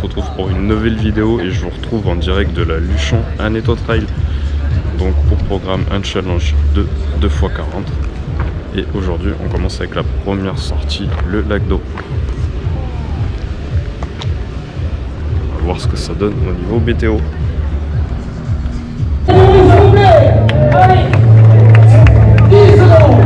retrouve pour une nouvelle vidéo et je vous retrouve en direct de la Luchon Aneto Trail. Donc au programme un challenge de 2x40. Et aujourd'hui on commence avec la première sortie, le lac d'eau. On va voir ce que ça donne au niveau BTO. Allez, 10 secondes.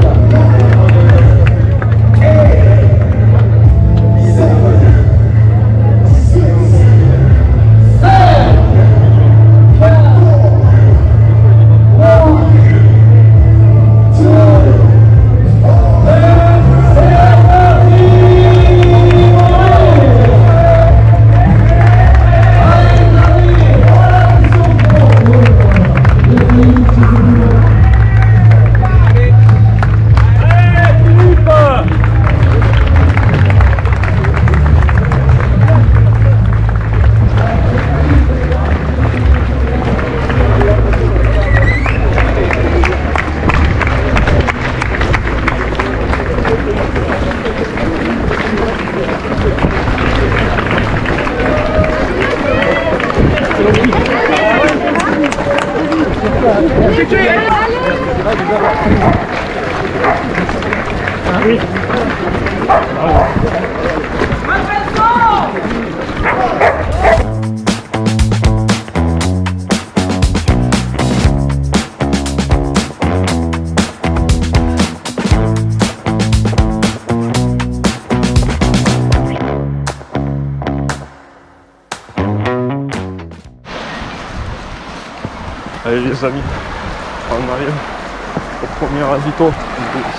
Allez les amis, on arrive au premier ravito de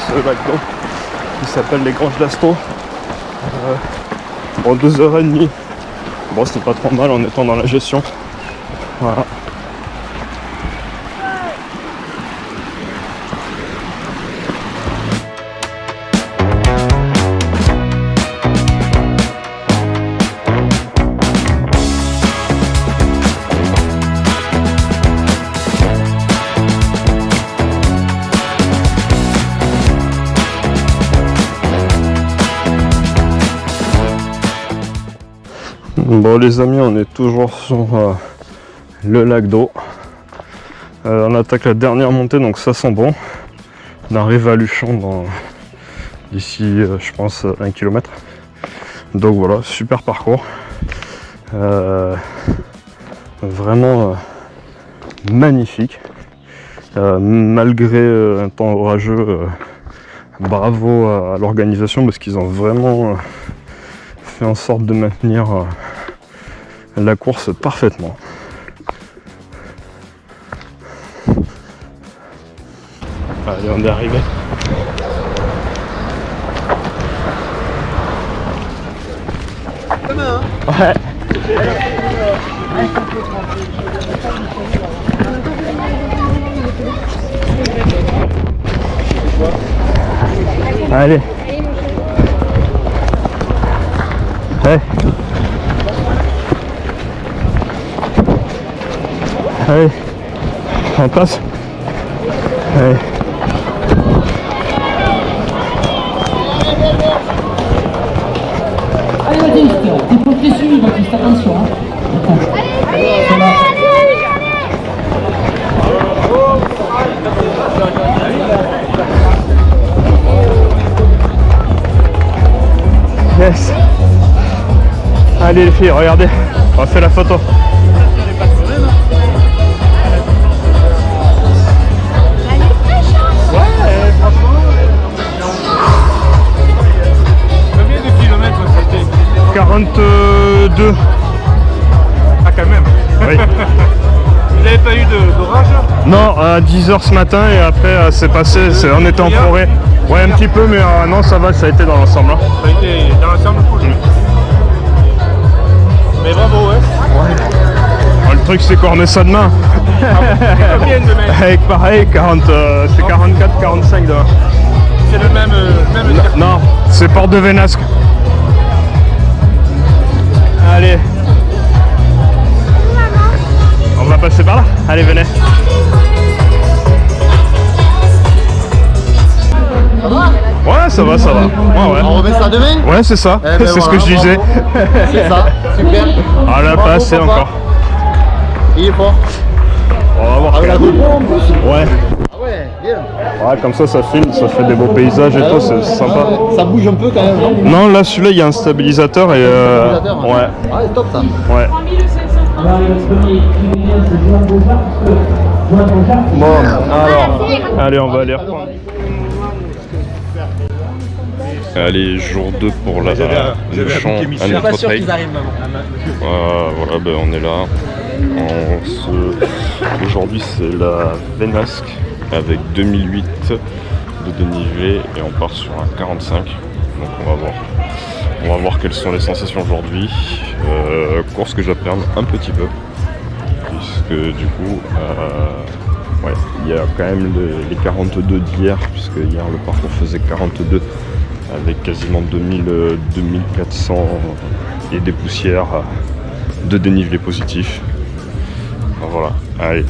ce lac d'eau qui s'appelle les Granges d'Asto. En 2h30. Bon, c'est pas trop mal en étant dans la gestion. Voilà. Bon les amis, on est toujours sur le lac d'eau. On attaque la dernière montée, donc ça sent bon. On arrive à Luchon d'ici je pense 1 km. Donc voilà, super parcours. Vraiment magnifique. Malgré un temps orageux, bravo à l'organisation parce qu'ils ont vraiment fait en sorte de maintenir la course parfaitement. Allez, on est arrivé. Ouais. Allez. Hey. Allez, on passe. Allez. Allez, Baptiste, il faut que tu suives, Baptiste, attention. Yes. Allez les filles, regardez, on va faire la photo. Ouais, franchement. Combien de kilomètres ça fait? 42. Ah, quand même. Oui. Vous n'avez pas eu d'orage? Non, à 10h ce matin et après c'est passé, on était en forêt. Ouais, un petit peu, mais non, ça va, ça a été dans l'ensemble. Hein. Ça a été dans l'ensemble cool. Mais bravo, ouais. Le truc, c'est qu'on remet ça demain. Combien de mètres? Avec pareil, 40, c'est 44, 45 demain. C'est le même Non, c'est Porte de Vénasque. Allez. On va passer par là. Allez, venez. Ouais, ça va, ça va. Ouais, ouais. On remet ça demain? Ouais, c'est ça. Eh ben C'est ce voilà, que je disais. C'est ça, super. Ah, là, pas Bravo, assez papa. encore. Il est fort. On va voir. Avec la GoPro en plus. Ouais. Ah ouais, bien. Ouais, comme ça filme, ça fait des beaux paysages et tout, c'est sympa. Ah ouais, ça bouge un peu quand même, non? Non, là, celui-là, il y a un stabilisateur et Stabilisateur, hein. ouais. Ah, c'est top ça. Ouais. Alors, le premier qui vient, c'est Joan Beaujard, parce que Joan Beaujard, Bon, alors, allez, on va aller reprendre. Allez, jour 2 pour le chant à notre taille. Voilà, ben, on est là. Aujourd'hui, c'est la Vénasque avec 2008 de dénivelé et on part sur un 45. Donc on va voir. On va voir quelles sont les sensations aujourd'hui. Course que j'appréhende un petit peu. Puisque du coup, ouais, il y a quand même les 42 d'hier, puisque hier le parcours faisait 42 avec quasiment 2400 et des poussières de dénivelé positif. Alors voilà, allez.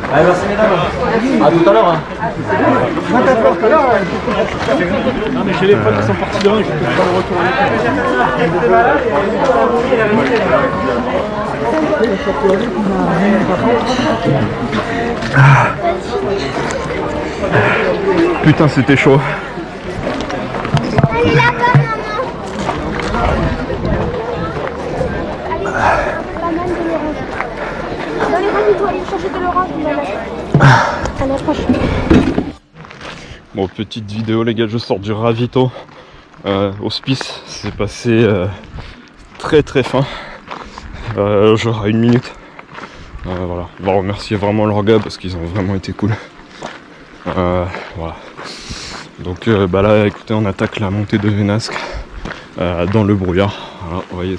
Allez, merci mesdames. À tout à l'heure. Non mais j'ai les potes qui sont partis devant, je peux pas le retourner. putain, c'était chaud. Allez là-bas, maman. Allez, pas mal de l'orange. Dans les ravitaux, allez chercher de l'orange, à la prochaine. Bon, petite vidéo les gars, je sors du ravito. Hospice, c'est passé très très fin. Genre à 1 minute. Voilà, on va remercier vraiment leurs gars parce qu'ils ont vraiment été cool. Voilà. Donc bah là, écoutez, on attaque la montée de Vénasque dans le brouillard. Voilà, vous voyez.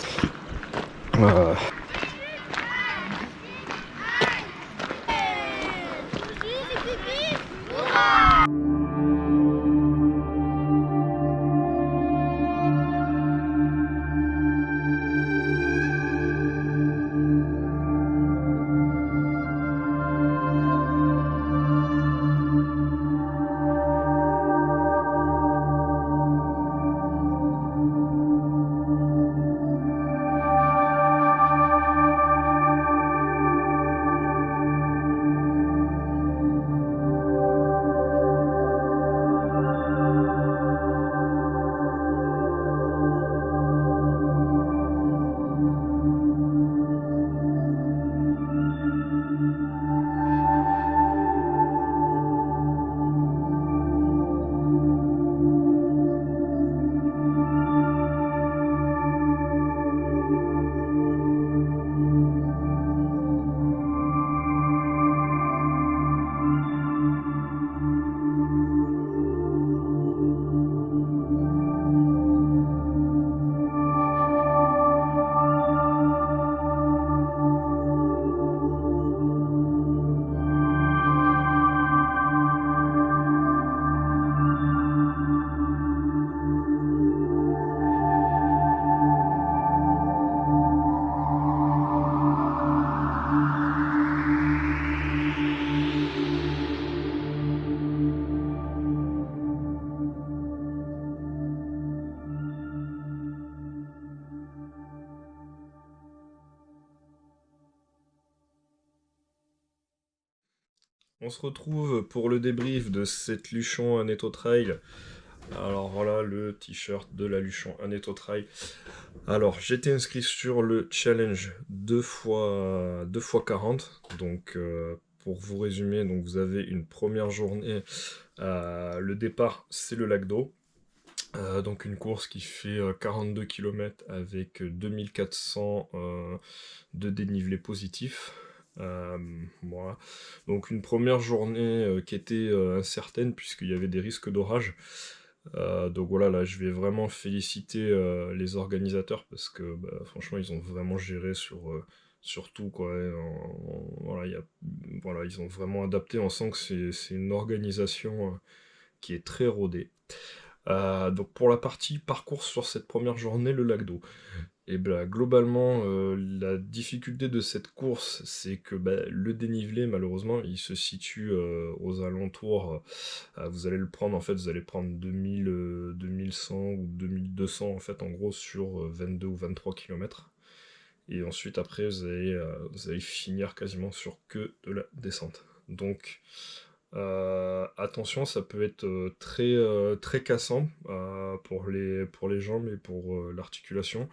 On se retrouve pour le débrief de cette Luchon Aneto Trail. Alors voilà le t-shirt de la Luchon Aneto Trail. Alors j'étais inscrit sur le challenge 2 x 40. Donc pour vous résumer, donc vous avez une première journée. Le départ c'est le lac d'eau. Donc une course qui fait 42 km avec 2400 de dénivelé positif. Voilà. Donc une première journée qui était incertaine puisqu'il y avait des risques d'orage. Donc voilà, là je vais vraiment féliciter les organisateurs parce que bah, franchement ils ont vraiment géré sur tout quoi. Voilà, voilà, ils ont vraiment adapté, on sent que c'est une organisation qui est très rodée. Donc pour la partie parcours sur cette première journée, le lac d'eau. Et ben globalement, la difficulté de cette course, c'est que le dénivelé, malheureusement, il se situe aux alentours. Vous allez le prendre, en fait, vous allez prendre 2000, 2100 ou 2200, en fait, en gros, sur 22 ou 23 km. Et ensuite, après, vous allez finir quasiment sur que de la descente. Donc, attention, ça peut être très cassant pour les jambes et pour l'articulation.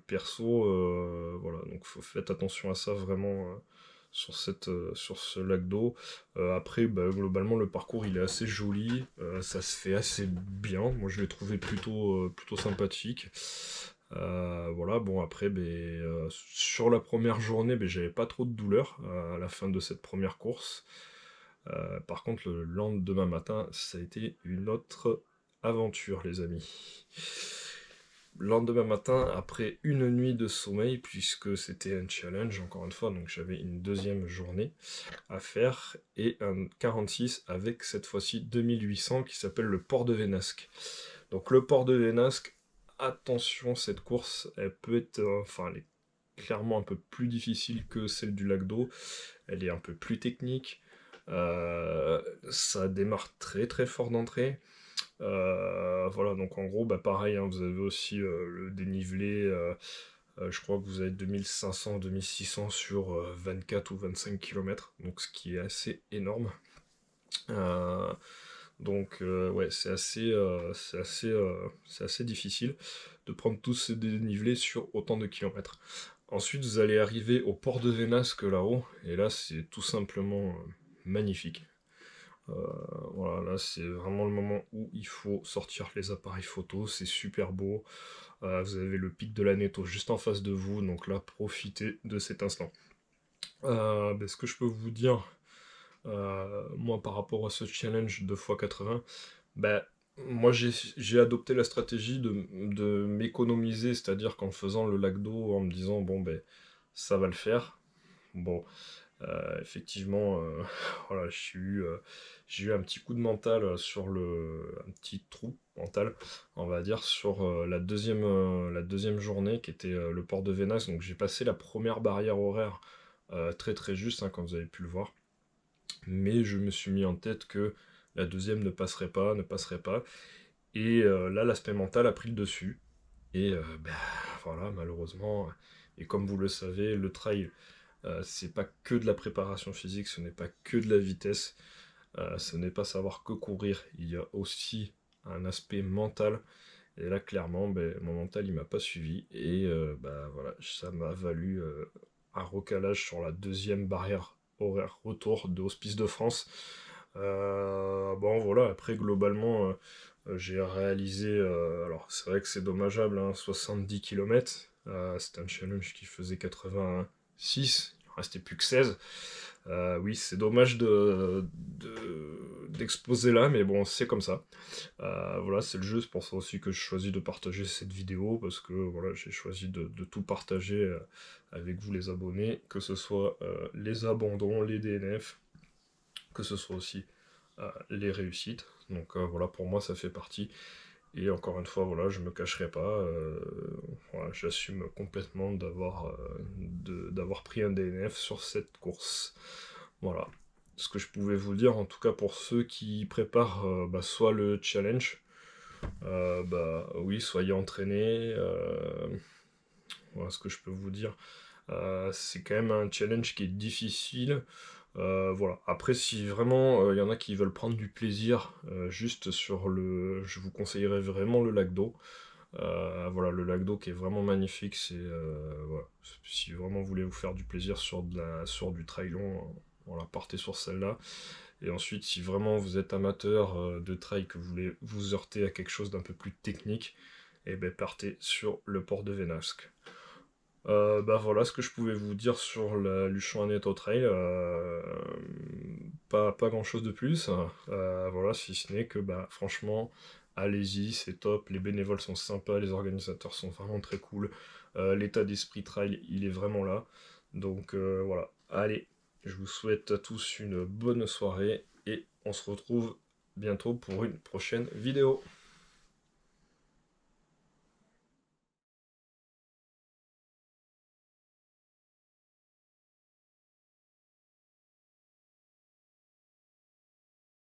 Perso, voilà, donc faites attention à ça vraiment sur ce lac d'eau. Après, globalement, le parcours il est assez joli, ça se fait assez bien. Moi, je l'ai trouvé plutôt sympathique. Voilà, bon après, sur la première journée, j'avais pas trop de douleur à la fin de cette première course. Par contre, le lendemain matin, ça a été une autre aventure, les amis. Le lendemain matin, après une nuit de sommeil, puisque c'était un challenge, encore une fois, donc j'avais une deuxième journée à faire, et un 46 avec cette fois-ci 2800 qui s'appelle le port de Vénasque. Donc le port de Vénasque, attention, cette course, elle peut être, elle est clairement un peu plus difficile que celle du lac d'eau, elle est un peu plus technique. Ça démarre très très fort d'entrée. Voilà, donc en gros, pareil, hein, vous avez aussi le dénivelé. Je crois que vous avez 2500-2600 sur 24 ou 25 km, donc ce qui est assez énorme. Donc ouais, c'est assez difficile de prendre tous ces dénivelés sur autant de kilomètres. Ensuite, vous allez arriver au port de Vénasque là-haut, et là, c'est tout simplement magnifique. Voilà, là, c'est vraiment le moment où il faut sortir les appareils photo, c'est super beau. Vous avez le pic de la Neto juste en face de vous, donc là, profitez de cet instant. Ce que je peux vous dire, moi, par rapport à ce challenge de x80, moi, j'ai adopté la stratégie de m'économiser, c'est-à-dire qu'en faisant le lac d'eau, en me disant, bon, ça va le faire. Bon, effectivement, voilà, j'ai eu un petit coup de mental sur un petit trou mental, on va dire, sur la deuxième journée, qui était le port de Vénas. Donc j'ai passé la première barrière horaire très très juste, hein, comme vous avez pu le voir. Mais je me suis mis en tête que la deuxième ne passerait pas. Et là, l'aspect mental a pris le dessus. Et voilà, malheureusement, et comme vous le savez, le trail, c'est pas que de la préparation physique, ce n'est pas que de la vitesse, ce n'est pas savoir que courir, il y a aussi un aspect mental. Et là, clairement, mon mental, il m'a pas suivi. Et voilà, ça m'a valu un recalage sur la deuxième barrière horaire retour de Hospice de France. Bon, voilà, après, globalement, j'ai réalisé... alors, c'est vrai que c'est dommageable, hein, 70 km. C'était un challenge qui faisait 86, il ne restait plus que 16. Oui, c'est dommage d'exploser là, mais bon, c'est comme ça. Voilà, c'est le jeu, c'est pour ça aussi que je choisis de partager cette vidéo, parce que voilà, j'ai choisi de tout partager avec vous les abonnés, que ce soit les abandons, les DNF, que ce soit aussi les réussites. Donc voilà, pour moi ça fait partie. Et encore une fois, voilà, je me cacherai pas, voilà, j'assume complètement d'avoir pris un DNF sur cette course. Voilà, ce que je pouvais vous dire, en tout cas pour ceux qui préparent soit le challenge, oui, soyez entraînés. Voilà ce que je peux vous dire. C'est quand même un challenge qui est difficile. Voilà. Après, si vraiment il y en a qui veulent prendre du plaisir, juste sur je vous conseillerais vraiment le lac d'eau. Voilà, le lac d'eau qui est vraiment magnifique. Voilà. Si vraiment vous voulez vous faire du plaisir sur du trail long, voilà, partez sur celle-là. Et ensuite, si vraiment vous êtes amateur de trail, que vous voulez vous heurter à quelque chose d'un peu plus technique, et partez sur le port de Vénasque. Voilà ce que je pouvais vous dire sur la Luchon-Aneto Trail. Pas grand chose de plus. Voilà, si ce n'est que franchement, allez-y, c'est top. Les bénévoles sont sympas, les organisateurs sont vraiment très cool. L'état d'esprit trail, il est vraiment là. Donc voilà, allez, je vous souhaite à tous une bonne soirée et on se retrouve bientôt pour une prochaine vidéo.